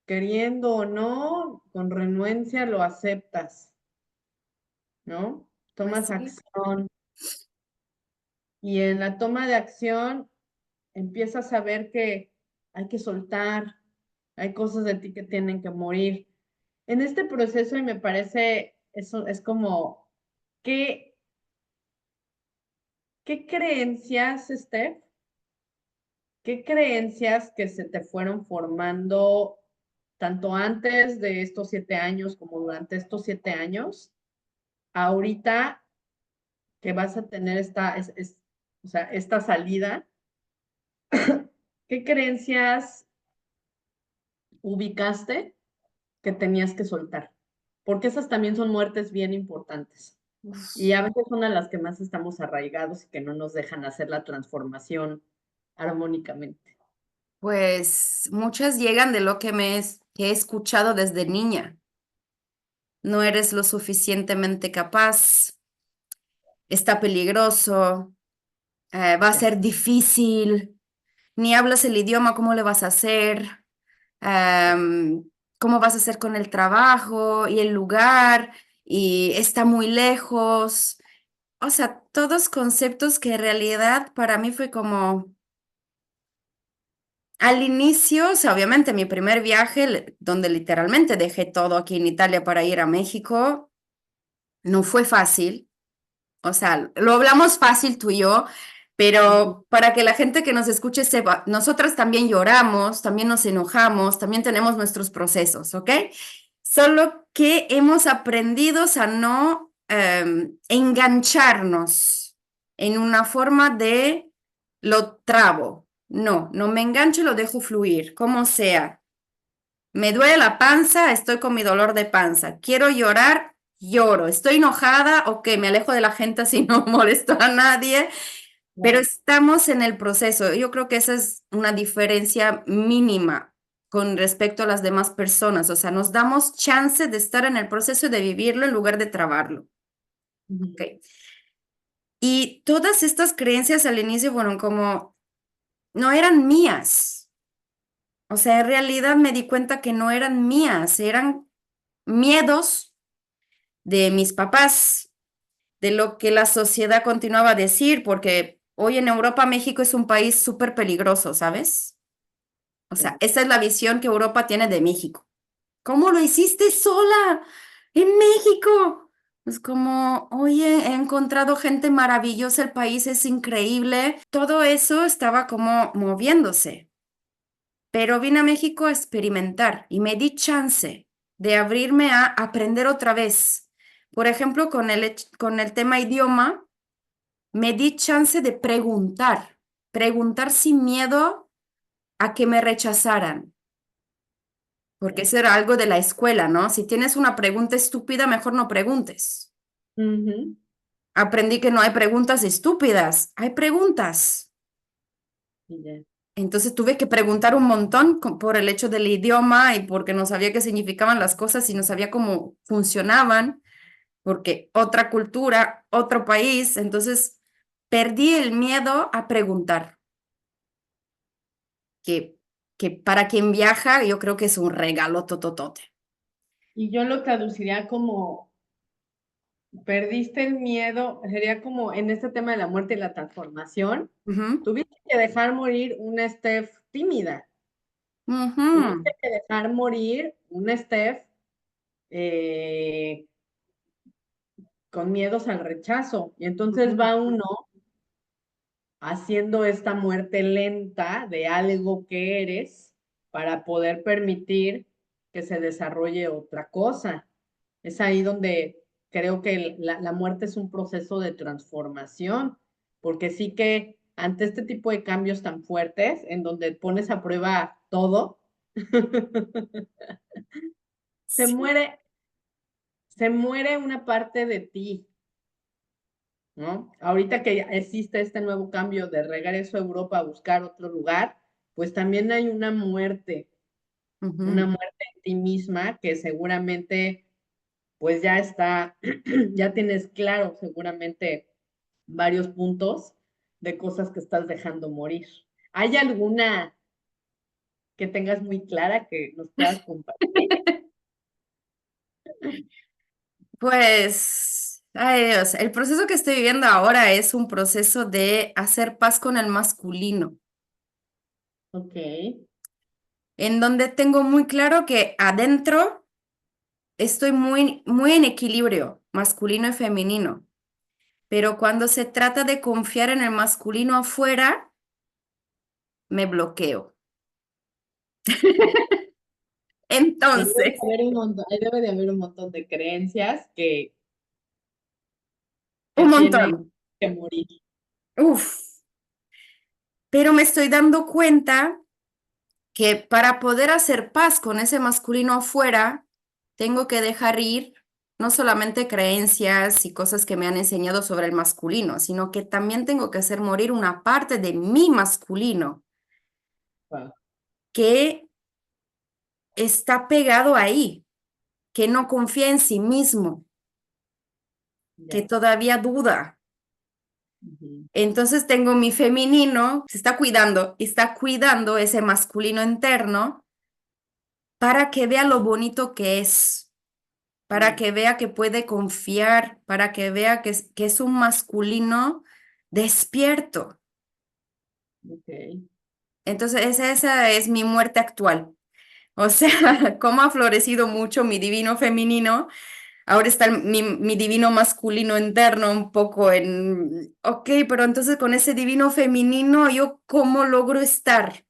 queriendo o no, con renuencia lo aceptas, ¿no? Pues Tomas sí. acción y en la toma de acción empiezas a ver que hay que soltar, hay cosas de ti que tienen que morir. En este proceso, y me parece, eso es como, ¿qué, qué creencias, Steph? ¿Qué creencias que se te fueron formando tanto antes de estos 7 años como durante estos 7 años, ahorita que vas a tener o sea, esta salida, ¿qué creencias ubicaste que tenías que soltar? Porque esas también son muertes bien importantes. Y a veces son a las que más estamos arraigados y que no nos dejan hacer la transformación armónicamente. Pues muchas llegan de lo que he escuchado desde niña. No eres lo suficientemente capaz, está peligroso, va a Ya. ser difícil, ni hablas el idioma, ¿cómo le vas a hacer? Am, ¿Cómo vas a hacer con el trabajo y el lugar? Y está muy lejos. O sea, todos conceptos que en realidad para mí fue como, al inicio, o sea, obviamente mi primer viaje, donde literalmente dejé todo aquí en Italia para ir a México, no fue fácil. O sea, lo hablamos fácil tú y yo, Ujú. pero para que la gente que nos escuche sepa, nosotras también lloramos, también nos enojamos, también tenemos nuestros procesos, ¿ok? Solo que hemos aprendido a no engancharnos en una forma de lo trabo. No, no me engancho y lo dejo fluir, como sea. Me duele la panza, estoy con mi dolor de panza. Quiero llorar, lloro. Estoy enojada, ok, me alejo de la gente así no molesto a nadie, pero Claro. estamos en el proceso. Yo creo que esa es una diferencia mínima con respecto a las demás personas. O sea, nos damos chance de estar en el proceso y de vivirlo en lugar de trabarlo. Ujú. Ok. Y todas estas creencias al inicio fueron como, no eran mías. O sea, en realidad me di cuenta que no eran mías, eran miedos de mis papás, de lo que la sociedad continuaba a decir, porque hoy en Europa México es un país súper peligroso, ¿sabes? O sea, Sí. esa es la visión que Europa tiene de México. ¿Cómo lo hiciste sola en México? Es como, oye, he encontrado gente maravillosa, el país es increíble. Todo eso estaba como moviéndose. Pero vine a México a experimentar y me di chance de abrirme a aprender otra vez. Por ejemplo, con el tema idioma, me di chance de preguntar, preguntar sin miedo a que me rechazaran, porque Ya. eso era algo de la escuela, ¿no? Si tienes una pregunta estúpida, mejor no preguntes. Ujú. Aprendí que no hay preguntas estúpidas, hay preguntas. Y ya. Entonces tuve que preguntar un montón por el hecho del idioma y porque no sabía qué significaban las cosas y no sabía cómo funcionaban, porque otra cultura, otro país. Entonces perdí el miedo a preguntar, que, que para quien viaja yo creo que es un regalo tototote. Y yo lo traduciría como perdiste el miedo, sería como en este tema de la muerte y la transformación, Ujú, tuviste que dejar morir una Steph tímida, ujú, tuviste que dejar morir una Steph eh, con miedos al rechazo. Y entonces ujú. va uno haciendo esta muerte lenta de algo que eres para poder permitir que se desarrolle otra cosa. Es ahí donde creo que la muerte es un proceso de transformación, porque sí que ante este tipo de cambios tan fuertes, en donde pones a prueba todo, se Sí. muere, se muere una parte de ti, ¿no? Ahorita que existe este nuevo cambio de regreso a Europa a buscar otro lugar, pues también hay una Ujú. muerte en ti misma que seguramente pues ya está, ya tienes claro seguramente varios puntos de cosas que estás dejando morir. ¿Hay alguna que tengas muy clara que nos puedas compartir? Pues, ay Dios, el proceso que estoy viviendo ahora es un proceso de hacer paz con el masculino, Ok, en donde tengo muy claro que adentro estoy muy en equilibrio, masculino y femenino, pero cuando se trata de confiar en el masculino afuera, me bloqueo. Entonces, ahí debe de haber un montón de creencias que un tienen montón, que morir. uf, pero me estoy dando cuenta que para poder hacer paz con ese masculino afuera, tengo que dejar ir no solamente creencias y cosas que me han enseñado sobre el masculino, sino que también tengo que hacer morir una parte de mi masculino Wow, que está pegado ahí, que no confía en sí mismo, que ya. todavía duda. Ujú, Entonces tengo mi femenino, se está cuidando ese masculino interno para que vea lo bonito que es, para mm, que vea que puede confiar, para que vea que es un masculino despierto. ok. Entonces, esa es mi muerte actual. O sea, cómo ha florecido mucho mi divino femenino. Ahora está mi divino masculino interno un poco ok, pero entonces con ese divino femenino, ¿yo cómo logro estar?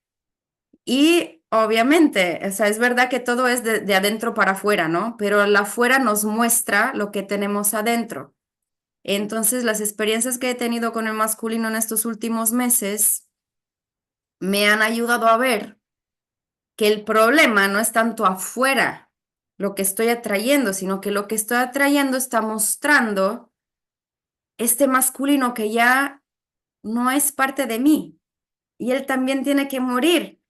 Y obviamente, o sea, es verdad que todo es de adentro para afuera, ¿no? Pero la afuera nos muestra lo que tenemos adentro. Entonces, las experiencias que he tenido con el masculino en estos últimos meses me han ayudado a ver que el problema no es tanto afuera lo que estoy atrayendo, sino que lo que estoy atrayendo está mostrando este masculino que ya no es parte de mí y él también tiene que morir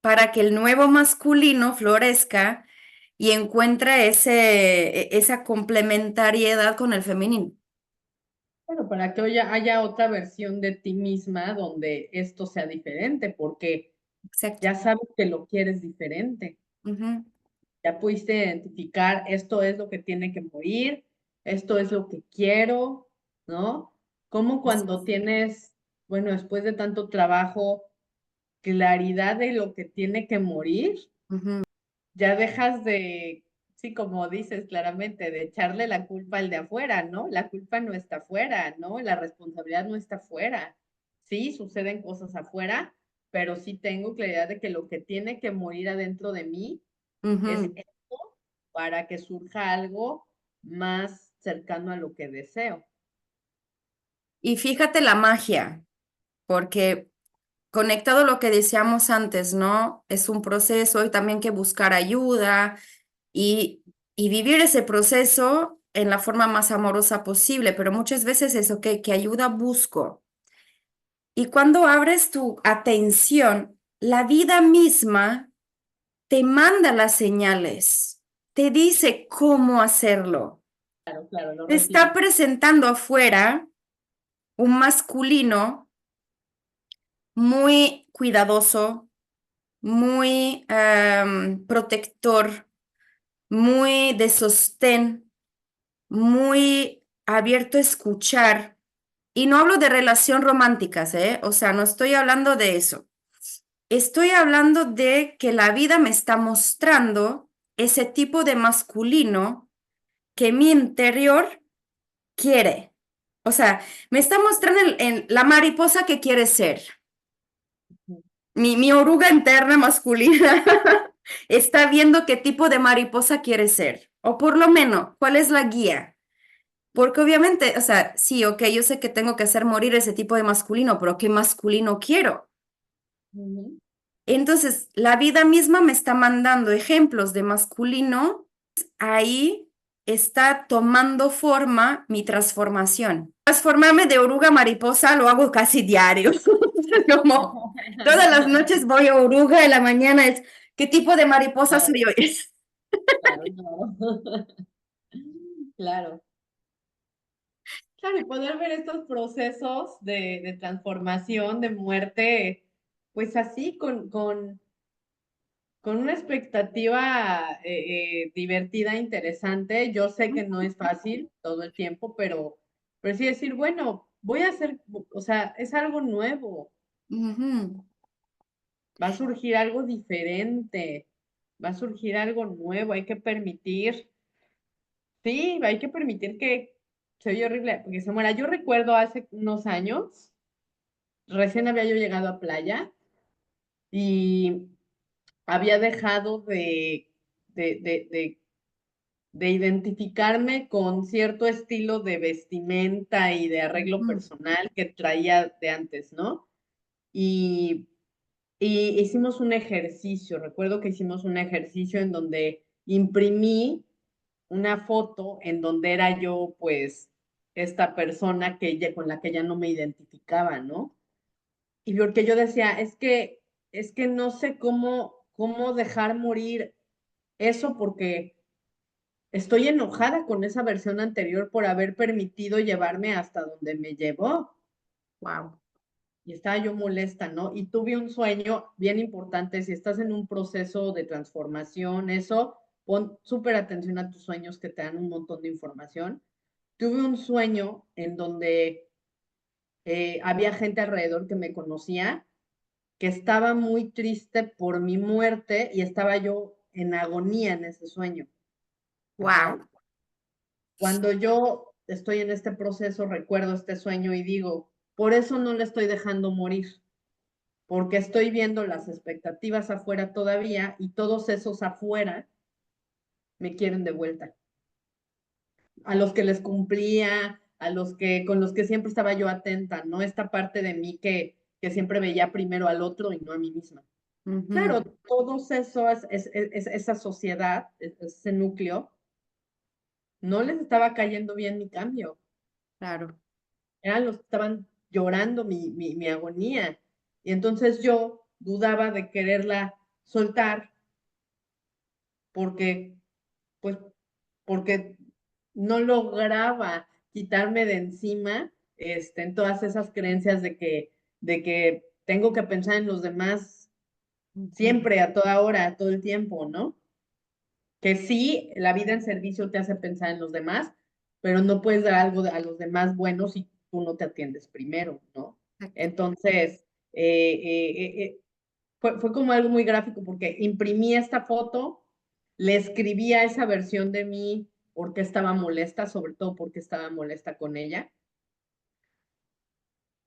para que el nuevo masculino florezca y encuentre esa complementariedad con el femenino. Bueno, para que haya otra versión de ti misma donde esto sea diferente, porque Exacto. ya sabes que lo quieres diferente. Ujú. Ya pudiste identificar, esto es lo que tiene que morir, esto es lo que quiero, ¿no? Como cuando tienes, bueno, después de tanto trabajo, claridad de lo que tiene que morir, Ujú. ya dejas de, sí, como dices claramente, de echarle la culpa al de afuera, ¿no? La culpa no está afuera, ¿no? La responsabilidad no está afuera. Sí, suceden cosas afuera, pero sí tengo claridad de que lo que tiene que morir adentro de mí es Ujú. esto para que surja algo más cercano a lo que deseo. Y fíjate la magia, porque conectado a lo que decíamos antes, ¿no? Es un proceso y también que buscar ayuda y, y vivir ese proceso en la forma más amorosa posible, pero muchas veces es, ok, ¿qué ayuda busco? Y cuando abres tu atención, la vida misma te manda las señales, te dice cómo hacerlo. Claro, claro, lo Te está recibo. presentando afuera un masculino muy cuidadoso, muy protector, muy de sostén, muy abierto a escuchar. Y no hablo de relación románticas, ¿eh? O sea, no estoy hablando de eso. Estoy hablando de que la vida me está mostrando ese tipo de masculino que mi interior quiere. O sea, me está mostrando la mariposa que quiere ser. Mi oruga interna masculina está viendo qué tipo de mariposa quiere ser. O por lo menos, ¿cuál es la guía? Porque obviamente, o sea, sí, ok, yo sé que tengo que hacer morir ese tipo de masculino, pero ¿qué masculino quiero? Ujú. Entonces, la vida misma me está mandando ejemplos de masculino. Ahí está tomando forma mi transformación. Transformarme de oruga a mariposa lo hago casi diario. Como todas las noches voy a oruga, en la mañana es, ¿qué tipo de mariposa soy Claro, hoy? claro, claro. Claro. Claro, y poder ver estos procesos de transformación, de muerte, pues así, con una expectativa divertida, interesante. Yo sé que no es fácil todo el tiempo, pero sí decir, bueno, voy a hacer, o sea, es algo nuevo, Ujú, va a surgir algo diferente, va a surgir algo nuevo, hay que permitir, sí, hay que permitir que se oye horrible, porque se muera. Yo recuerdo hace unos años, recién había yo llegado a playa y había dejado de, de, de de identificarme con cierto estilo de vestimenta y de arreglo ujú, personal que traía de antes, ¿no? Y, y hicimos un ejercicio, recuerdo que hicimos un ejercicio en donde imprimí una foto en donde era yo, pues, esta persona con la que ya no me identificaba, ¿no? Y porque yo decía, es que no sé cómo dejar morir eso porque estoy enojada con esa versión anterior por haber permitido llevarme hasta donde me llevó. wow. Y estaba yo molesta, ¿no? Y tuve un sueño bien importante. Si estás en un proceso de transformación, eso, pon súper atención a tus sueños que te dan un montón de información. Tuve un sueño en donde había gente alrededor que me conocía, que estaba muy triste por mi muerte y estaba yo en agonía en ese sueño. Ajá. Wow. Cuando yo estoy en este proceso, recuerdo este sueño y digo, por eso no le estoy dejando morir, porque estoy viendo las expectativas afuera todavía y todos esos afuera me quieren de vuelta. A los que les cumplía, a los que con los que siempre estaba yo atenta, ¿no? Esta parte de mí que siempre veía primero al otro y no a mí misma. Claro, todos esos, esa sociedad, ese núcleo, no les estaba cayendo bien mi cambio. Claro. Eran los que estaban llorando mi agonía. Y entonces yo dudaba de quererla soltar porque, pues, porque no lograba quitarme de encima en todas esas creencias de que tengo que pensar en los demás Ujú, siempre, a toda hora, a todo el tiempo, ¿no? Que sí, la vida en servicio te hace pensar en los demás, pero no puedes dar algo a los demás buenos si tú no te atiendes primero, ¿no? exacto. Entonces, fue como algo muy gráfico porque imprimí esta foto, le escribí a esa versión de mí porque estaba molesta, sobre todo porque estaba molesta con ella.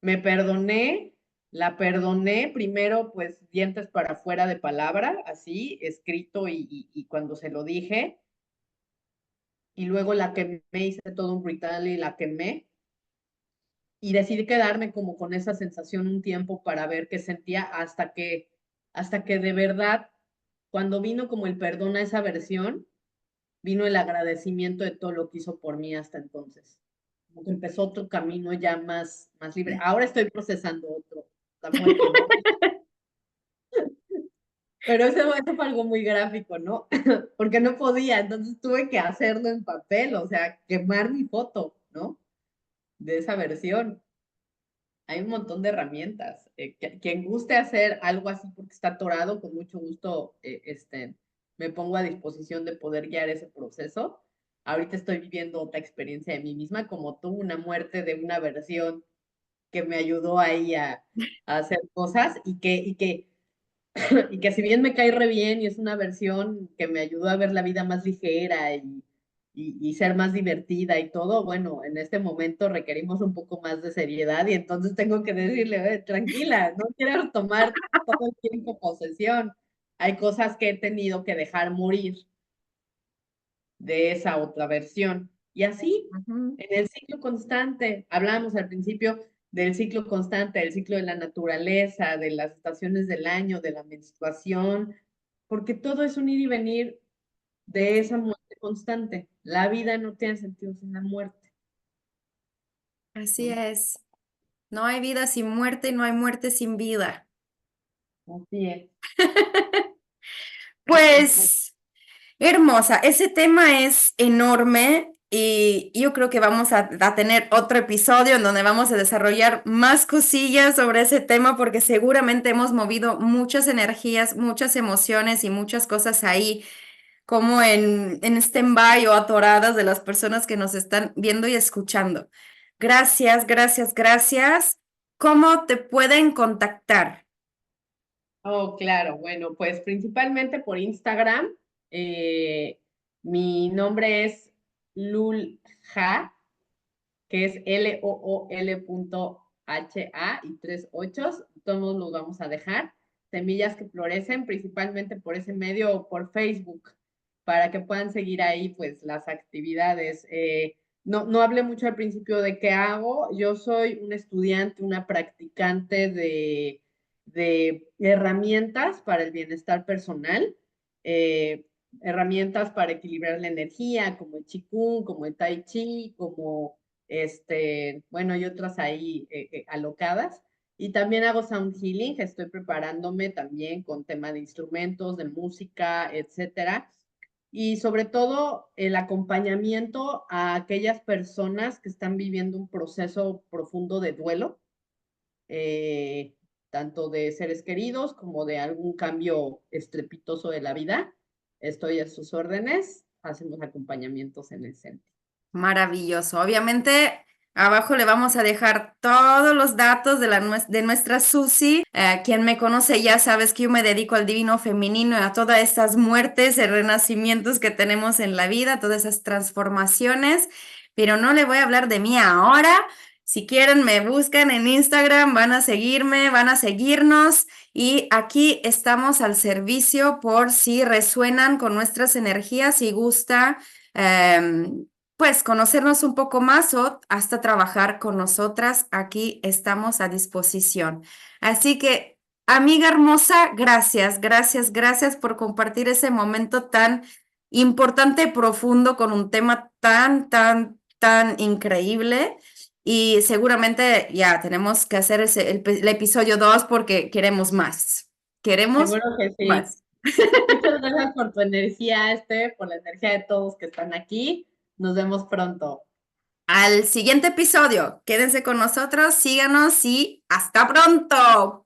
Me perdoné, la perdoné primero, pues dientes para afuera de palabra, así, escrito y cuando se lo dije, y luego la quemé, hice todo un ritual y la quemé, y decidí quedarme como con esa sensación un tiempo para ver qué sentía hasta que de verdad, cuando vino como el perdón a esa versión, vino el agradecimiento de todo lo que hizo por mí hasta entonces. Como que empezó otro camino ya más libre. Ahora estoy procesando la muerte, ¿no? Pero eso fue algo muy gráfico, ¿no? Porque no podía, entonces tuve que hacerlo en papel, o sea, quemar mi foto, ¿no? De esa versión. Hay un montón de herramientas. Quien guste hacer algo así porque está atorado, con mucho gusto me pongo a disposición de poder guiar ese proceso. Ahorita estoy viviendo otra experiencia de mí misma, como tú, una muerte de una versión que me ayudó ahí a hacer cosas y que si bien me cae re bien y es una versión que me ayudó a ver la vida más ligera y ser más divertida y todo, bueno, en este momento requerimos un poco más de seriedad y entonces tengo que decirle, tranquila, no quiero tomar todo el tiempo posesión. Hay cosas que he tenido que dejar morir de esa otra versión. Y así, Ujú. en el ciclo constante, hablamos al principio del ciclo constante, del ciclo de la naturaleza, de las estaciones del año, de la menstruación, porque todo es un ir y venir de esa muerte constante. La vida no tiene sentido sin la muerte, Así ¿no? es. No hay vida sin muerte y no hay muerte sin vida. Así es. Pues, hermosa, ese tema es enorme y yo creo que vamos a tener otro episodio en donde vamos a desarrollar más cosillas sobre ese tema porque seguramente hemos movido muchas energías, muchas emociones y muchas cosas ahí como en stand-by o atoradas de las personas que nos están viendo y escuchando. Gracias, gracias, gracias. ¿Cómo te pueden contactar? Oh, claro, bueno, pues principalmente por Instagram. Mi nombre es Lulja, que es LOOL.HA y tres ochos. Todos los vamos a dejar. Semillas que florecen principalmente por ese medio o por Facebook, para que puedan seguir ahí pues las actividades. No hablé mucho al principio de qué hago. Yo soy un estudiante, una practicante de herramientas para el bienestar personal. Herramientas para equilibrar la energía, como el Qigong, como el Tai Chi, como bueno, y otras ahí alocadas. Y también hago sound healing, estoy preparándome también con tema de instrumentos, de música, etcétera. Y sobre todo el acompañamiento a aquellas personas que están viviendo un proceso profundo de duelo, eh, tanto de seres queridos como de algún cambio estrepitoso de la vida. Estoy a sus órdenes, hacemos acompañamientos en el centro. Maravilloso. Obviamente, abajo le vamos a dejar todos los datos de nuestra Susi. Quien me conoce ya sabes que yo me dedico al divino femenino y a todas estas muertes y renacimientos que tenemos en la vida, todas esas transformaciones, pero no le voy a hablar de mí ahora. Si quieren, me buscan en Instagram, van a seguirme, van a seguirnos y aquí estamos al servicio por si resuenan con nuestras energías y gusta. Pues conocernos un poco más o hasta trabajar con nosotras, aquí estamos a disposición. Así que, amiga hermosa, gracias, gracias, gracias por compartir ese momento tan importante y profundo con un tema tan, tan, tan increíble. Y seguramente ya tenemos que hacer el episodio 2 porque queremos más. Queremos Seguro que sí. más. Muchas gracias por tu energía, por la energía de todos que están aquí. Nos vemos pronto. Al siguiente episodio. Quédense con nosotros, síganos y hasta pronto.